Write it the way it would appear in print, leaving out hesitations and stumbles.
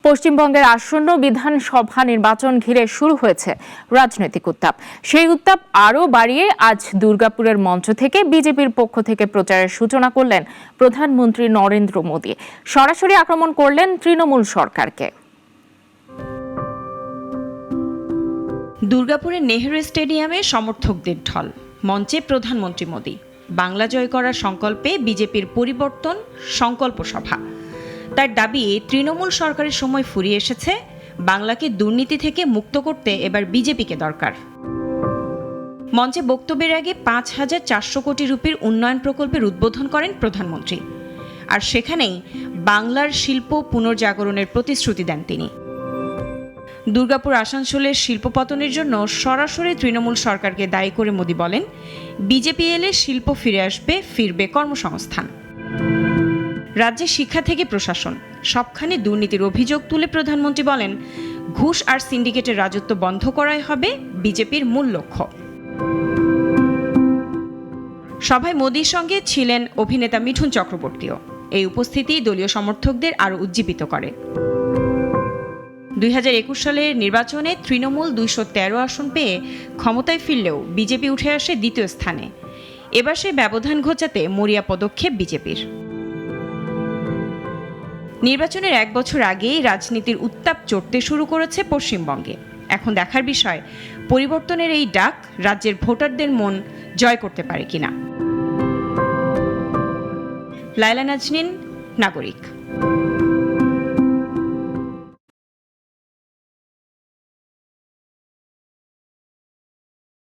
পশ্চিমবঙ্গের আসন্ন বিধানসভা নির্বাচন ঘিরে শুরু হয়েছে রাজনৈতিক উত্তাপ। সেই উত্তাপ আরও বাড়িয়ে আজ দুর্গাপুরের মঞ্চ থেকে বিজেপির পক্ষ থেকে প্রচারের সূচনা করলেন প্রধানমন্ত্রী নরেন্দ্র মোদী। সরাসরি আক্রমণ করলেন তৃণমূল সরকারকে। দুর্গাপুরের নেহেরু স্টেডিয়ামে সমর্থকদের ঢল, মঞ্চে প্রধানমন্ত্রী মোদী। বাংলা জয় করার সংকল্পে বিজেপির পরিবর্তন সংকল্প সভা। তার দাবি, তৃণমূল সরকারের সময় ফুরিয়ে এসেছে, বাংলাকে দুর্নীতি থেকে মুক্ত করতে এবার বিজেপিকে দরকার। মঞ্চে বক্তব্যের আগে ৫,৪০০ কোটি রুপির উন্নয়ন প্রকল্পের উদ্বোধন করেন প্রধানমন্ত্রী। আর সেখানেই বাংলার শিল্প পুনর্জাগরণের প্রতিশ্রুতি দেন তিনি। দুর্গাপুর আসানসোলের শিল্প পতনের জন্য সরাসরি তৃণমূল সরকারকে দায়ী করে মোদী বলেন, বিজেপি এলে শিল্প ফিরে আসবে, ফিরবে কর্মসংস্থান। রাজ্যে শিক্ষা থেকে প্রশাসন সবখানে দুর্নীতির অভিযোগ তুলে প্রধানমন্ত্রী বলেন, ঘুষ আর সিন্ডিকেটের রাজত্ব বন্ধ করাই হবে বিজেপির মূল লক্ষ্য। সভায় মোদীর সঙ্গে ছিলেন অভিনেতা মিঠুন চক্রবর্তীও। এই উপস্থিতি দলীয় সমর্থকদের আরও উজ্জীবিত করে। ২০২১ সালের নির্বাচনে তৃণমূল ২১৩ আসন পেয়ে ক্ষমতায় ফিরলেও বিজেপি উঠে আসে দ্বিতীয় স্থানে। এবার সেই ব্যবধান ঘোচাতে মরিয়া পদক্ষেপ বিজেপির। নির্বাচনের ১ বছর আগেই রাজনীতির উত্তাপ চড়তে শুরু করেছে পশ্চিমবঙ্গে। এখন দেখার বিষয়, পরিবর্তনের এই ডাক রাজ্যের ভোটারদের মন জয় করতে পারে কিনা। লায়লা নাজনীন, নাগরিক।